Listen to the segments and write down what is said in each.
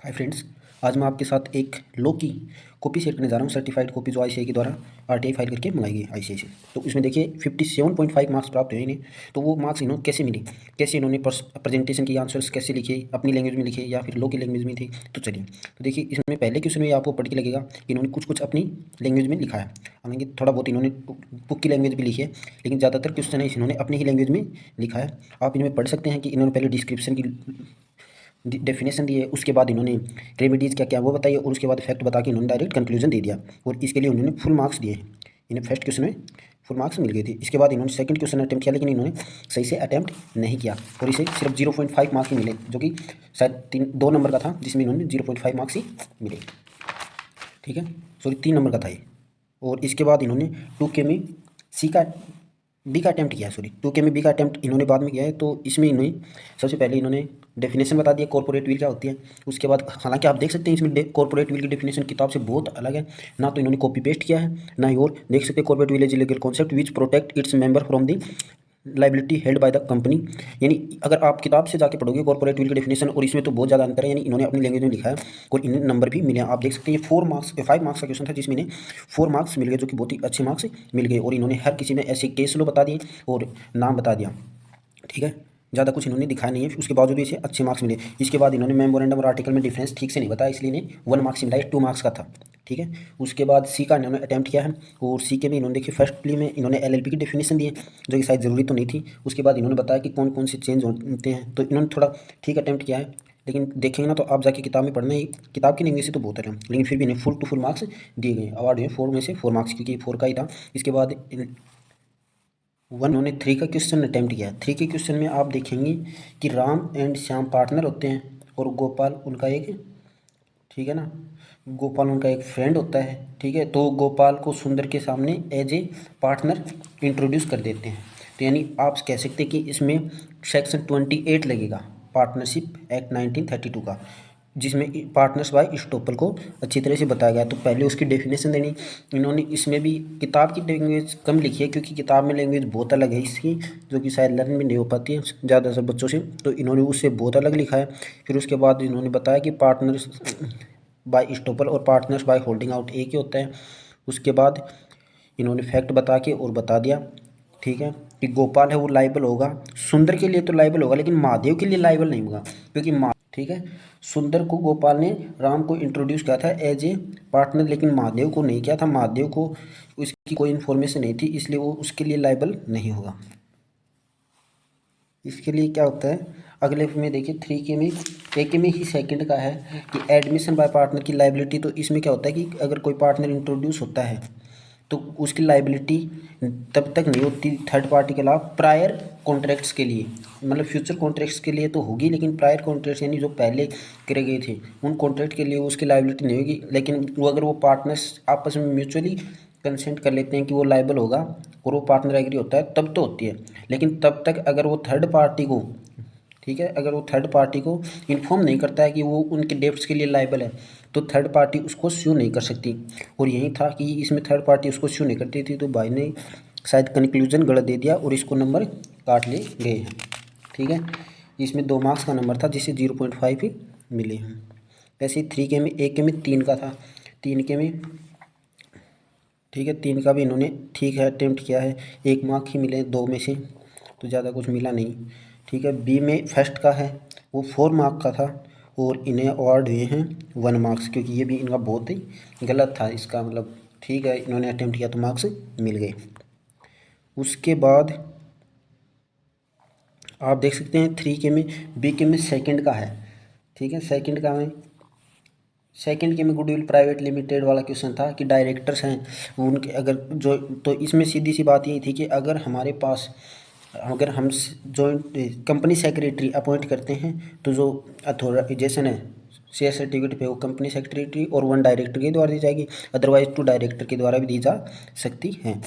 Hi friends, आज मैं आपके साथ एक लॉ की कॉपी शेयर करने जा रहा हूँ। सर्टिफाइड कॉपी जो आईसीआई के द्वारा आरटीआई फाइल करके मंगाई गई आईसीआई से। तो इसमें देखिए 57.5 मार्क्स प्राप्त हुए इन्हें। तो वो मार्क्स इन्होंने कैसे मिले, कैसे इन्होंने प्रेजेंटेशन की आंसर्स कैसे लिखे, अपनी लैंग्वेज में लिखे या फिर लॉ की लैंग्वेज में थे। तो चलिए, तो देखिए इसमें पहले क्वेश्चन में आपको पढ़ के लगेगा कि इन्होंने कुछ कुछ अपनी लैंग्वेज में लिखा है। हालांकि थोड़ा बहुत इन्होंने बुक की लैंग्वेज भी लिखी है, लेकिन ज़्यादातर क्वेश्चन है इन्होंने अपनी ही लैंग्वेज में लिखा है। आप इनमें पढ़ सकते हैं कि इन्होंने पहले डिस्क्रिप्शन की डेफिनेशन दी है, उसके बाद इन्होंने रेमेडीज़ क्या क्या वो बताइए, और उसके बाद फैक्ट बता के इन्होंने डायरेक्ट कंक्लूजन दे दिया, और इसके लिए उन्होंने फुल मार्क्स दिए हैं। इन्हें फर्स्ट क्वेश्चन में फुल मार्क्स मिल गए थे। इसके बाद इन्होंने सेकंड क्वेश्चन अटैम्प्ट किया, लेकिन इन्होंने सही से अटैम्प्ट नहीं किया और इसे सिर्फ 0.5 मार्क्स ही मिले, जो कि शायद 2 नंबर का था, जिसमें इन्होंने 0.5 मार्क्स ही मिले। ठीक है, सॉरी 3 नंबर का था ये। और इसके बाद इन्होंने 2K में बी का अटैम्प्ट किया है, सॉरी 2K में बी का अटैम्प्ट इन्होंने बाद में किया है। तो इसमें इन्होंने सबसे पहले इन्होंने डेफिनेशन बता दिया कॉर्पोरेट विल क्या होती है। उसके बाद हालांकि आप देख सकते हैं इसमें कॉर्पोरेट विल की डेफिनेशन किताब से बहुत अलग है, ना तो इन्होंने कॉपी पेस्ट किया है ना ही। और देख सकते हैं corporate will is legal concept which protect its member from the liability held by the company. यानी अगर आप किताब से जाके पढ़ोगे कॉर्पोरेट विल की डेफिनेशन और इसमें, तो बहुत ज़्यादा अंतर है। यानी इन्होंने अपनी लैंग्वेज में लिखा है और इन्हें नंबर भी मिले हैं। आप देख सकते हैं ये 5 मार्क्स का क्वेश्चन था, जिसमें इन्हें 4 मार्क्स मिल गए, जो कि बहुत ही अच्छे मार्क्स मिल गए। और इन्होंने हर किसी में ऐसे केस लो बता दिए और नाम बता दिया। ठीक है, ज़्यादा कुछ इन्होंने दिखाया नहीं है, उसके बावजूद भी इसे अच्छे मार्क्स मिले। इसके बाद इन्होंने मेमोरेंडम और आर्टिकल में डिफरेंस ठीक से नहीं बताया, इसलिए इन्हें 1 मार्क्स मिला, 2 मार्क्स का था। ठीक है, उसके बाद सी का इन्होंने अटैम्प्ट किया है, और सी के में इन्होंने देखिए फर्स्टली में इन्होंने एलएलबी की डेफिनेशन दी है, जो कि शायद ज़रूरी तो नहीं थी। उसके बाद इन्होंने बताया कि कौन कौन से चेंज होते हैं, तो इन्होंने थोड़ा ठीक अटैम्प्ट किया है। लेकिन देखेंगे ना तो आप जाके किताब में पढ़ना ही, किताब की लैंग्वेज से तो बहुत है, लेकिन फिर भी इन्हें फुल टू फुल मार्क्स दिए गए। अवार्ड हुए 4 में से 4 मार्क्स, क्योंकि 4 का ही था। इसके बाद 3 का क्वेश्चन अटैम्प्ट किया। 3 के क्वेश्चन में आप देखेंगे कि राम एंड श्याम पार्टनर होते हैं और गोपाल उनका एक, ठीक है ना, गोपाल उनका एक फ्रेंड होता है। ठीक है, तो गोपाल को सुंदर के सामने एज ए पार्टनर इंट्रोड्यूस कर देते हैं। तो यानी आप कह सकते हैं कि इसमें सेक्शन 28 लगेगा, पार्टनरशिप एक्ट 1932 का, जिसमें पार्टनर्स बाय स्टोपल को अच्छी तरह से बताया गया। तो पहले उसकी डेफिनेशन देनी। इन्होंने इसमें भी किताब की लैंग्वेज कम लिखी है, क्योंकि किताब में लैंग्वेज बहुत अलग है इसकी, जो कि शायद लर्न भी नहीं हो पाती है ज़्यादातर बच्चों से। तो इन्होंने उससे बहुत अलग लिखा है। फिर उसके बाद इन्होंने बताया कि पार्टनर्स बाय स्टोपल और पार्टनर्स बाय होल्डिंग आउट एक ही होता है। उसके बाद इन्होंने फैक्ट बता के और बता दिया, ठीक है, कि गोपाल है वो लाइबल होगा, सुंदर के लिए तो लाइबल होगा, लेकिन महादेव के लिए लाइबल नहीं होगा, क्योंकि ठीक है, सुंदर को गोपाल ने राम को इंट्रोड्यूस किया था एज ए पार्टनर, लेकिन महादेव को नहीं किया था। महादेव को उसकी कोई इन्फॉर्मेशन नहीं थी, इसलिए वो उसके लिए लाइबल नहीं होगा। इसके लिए क्या होता है, अगले में देखिए 3K में, A में ही सेकंड का है कि एडमिशन बाय पार्टनर की लाइबिलिटी। तो इसमें क्या होता है कि अगर कोई पार्टनर इंट्रोड्यूस होता है तो उसकी लाइबिलिटी तब तक नहीं होती थर्ड पार्टी के अलावा प्रायर कॉन्ट्रैक्ट्स के लिए। मतलब फ्यूचर कॉन्ट्रैक्ट्स के लिए तो होगी, लेकिन प्रायर कॉन्ट्रैक्ट्स यानी जो पहले करे गए थे उन कॉन्ट्रैक्ट के लिए उसकी लाइबिलिटी नहीं होगी। लेकिन वो अगर वो पार्टनर्स आपस में म्यूचुअली कंसेंट कर लेते हैं कि वो लाइबल होगा और वो पार्टनर एग्री होता है, तब तो होती है। लेकिन तब तक अगर वो थर्ड पार्टी को, ठीक है, अगर वो थर्ड पार्टी को इन्फॉर्म नहीं करता है कि वो उनके डेब्ट्स के लिए लाइबल है, तो थर्ड पार्टी उसको स्यू नहीं कर सकती। और यही था कि इसमें थर्ड पार्टी उसको स्यू नहीं करती थी, तो भाई ने शायद कंक्लूजन गलत दे दिया और इसको नंबर काट ले गए हैं। ठीक है, इसमें 2 मार्क्स का नंबर था, जिससे 0.5 ही मिले हैं। ऐसे ही 3K में, 1K में 3 का था, 3K में, ठीक है, 3 का भी इन्होंने ठीक है अटेम्प्ट किया है, 1 मार्क ही मिले 2 में से, तो ज़्यादा कुछ मिला नहीं। ठीक है, बी में फर्स्ट का है, वो 4 मार्क का था और इन्हें अवार्ड हुए हैं 1 मार्क्स, क्योंकि ये भी इनका बहुत ही गलत था इसका, मतलब ठीक है इन्होंने अटेम्प्ट किया तो मार्क्स मिल गए। उसके बाद आप देख सकते हैं 3K में, B के में सेकंड का है। ठीक है, सेकंड का में, सेकंड के में गुडविल प्राइवेट लिमिटेड वाला क्वेश्चन था कि डायरेक्टर्स हैं उनके अगर जो, तो इसमें सीधी सी बात यही थी कि अगर हमारे पास, अगर हम जॉइंट कंपनी सेक्रेटरी अपॉइंट करते हैं, तो जो अथॉराइजेशन है शेयर सर्टिफिकेट पे वो कंपनी सेक्रेटरी और 1 डायरेक्टर के द्वारा दी जाएगी, अदरवाइज 2 डायरेक्टर के द्वारा भी दी जा सकती हैं।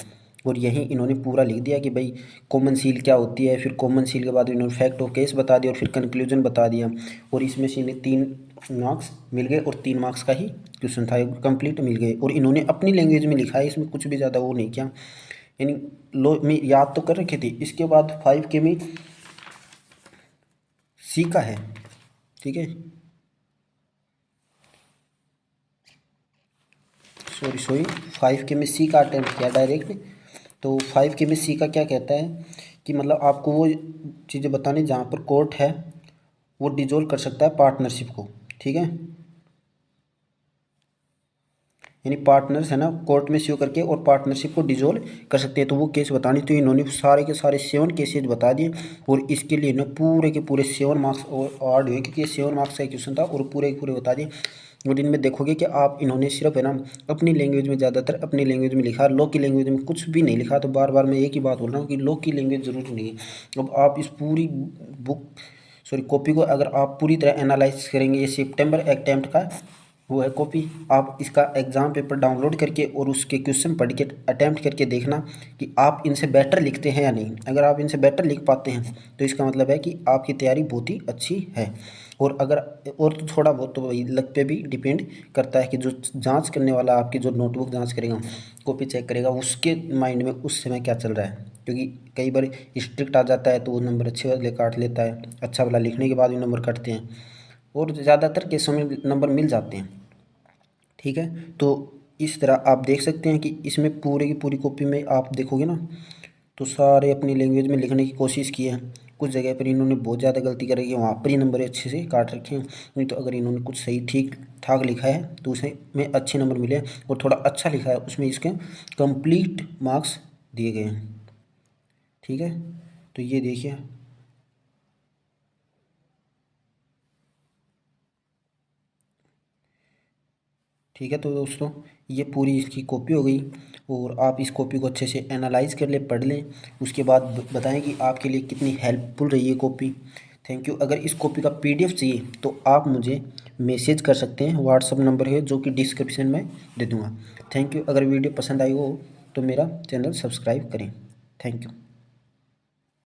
और यही इन्होंने पूरा लिख दिया कि भाई कॉमन सील क्या होती है, फिर कॉमन सील के बाद इन्होंने फैक्ट ऑफ केस बता दिया और फिर कंक्लूजन बता दिया। और इसमें से इन्हें 3 मार्क्स मिल गए और 3 मार्क्स का ही क्वेश्चन था, कंप्लीट मिल गए। और इन्होंने अपनी लैंग्वेज में लिखा है, इसमें कुछ भी ज़्यादा वो नहीं किया, यानी लो में याद तो कर रखे थे। इसके बाद 5K में सी का है, ठीक है, सॉरी 5 के में सी का अटेम्प्ट किया डायरेक्ट। तो 5 के में सी का क्या कहता है कि मतलब आपको वो चीज़ें बतानी जहाँ पर कोर्ट है वो डिजोल्व कर सकता है पार्टनरशिप को, ठीक है। यानी पार्टनर्स है ना कोर्ट में स्यू करके और पार्टनरशिप को डिजोल्व कर सकते हैं। तो वो केस बतानी, तो इन्होंने सारे के सारे 7 केसेज बता दिए और इसके लिए ना पूरे के पूरे 7 मार्क्स और ऐड हुए, क्योंकि ये 7 मार्क्स का क्वेश्चन था और पूरे के पूरे बता दिए। और इनमें देखोगे कि आप इन्होंने सिर्फ है ना अपनी लैंग्वेज में, ज़्यादातर अपनी लैंग्वेज में लिखा, लॉ की लैंग्वेज में कुछ भी नहीं लिखा। तो बार बार मैं एक ही बात बोल रहा हूँ कि लॉ की लैंग्वेज ज़रूरी नहीं है। अब आप इस पूरी बुक कॉपी को अगर आप पूरी तरह एनालाइज करेंगे, ये सितंबर अटेम्प्ट का वो है कॉपी, आप इसका एग्ज़ाम पेपर डाउनलोड करके और उसके क्वेश्चन पढ़ के अटैम्प्ट करके देखना कि आप इनसे बेटर लिखते हैं या नहीं। अगर आप इनसे बेटर लिख पाते हैं तो इसका मतलब है कि आपकी तैयारी बहुत ही अच्छी है। और अगर और तो थोड़ा बहुत तो वही लक पे भी डिपेंड करता है कि जो जांच करने वाला आपकी जो नोटबुक जांच करेगा, कॉपी चेक करेगा, उसके माइंड में उस समय क्या चल रहा है। क्योंकि कई बार स्ट्रिक्ट आ जाता है तो वो नंबर अच्छे वाले काट लेता है, अच्छा वाला लिखने के बाद भी नंबर कटते हैं और ज़्यादातर केसों में नंबर मिल जाते हैं, ठीक है। तो इस तरह आप देख सकते हैं कि इसमें पूरे की पूरी कॉपी में आप देखोगे ना तो सारे अपनी लैंग्वेज में लिखने की कोशिश की है। कुछ जगह पर इन्होंने बहुत ज़्यादा गलती कर रही है, वहाँ पर ही नंबर अच्छे से काट रखे हैं। नहीं तो अगर इन्होंने कुछ सही ठीक ठाक लिखा है तो उसे में अच्छे नंबर मिले, और थोड़ा अच्छा लिखा है उसमें इसके कंप्लीट मार्क्स दिए गए हैं, ठीक है। तो ये देखिए, ठीक है। तो दोस्तों ये पूरी इसकी कॉपी हो गई और आप इस कॉपी को अच्छे से एनालाइज कर ले, पढ़ लें, उसके बाद बताएं कि आपके लिए कितनी हेल्पफुल रही है कॉपी। Thank you. अगर इस कॉपी का पीडीएफ चाहिए तो आप मुझे मैसेज कर सकते हैं, व्हाट्सअप नंबर है जो कि डिस्क्रिप्शन में दे दूँगा। Thank you. अगर वीडियो पसंद आई हो तो मेरा चैनल सब्सक्राइब करें। Thank you.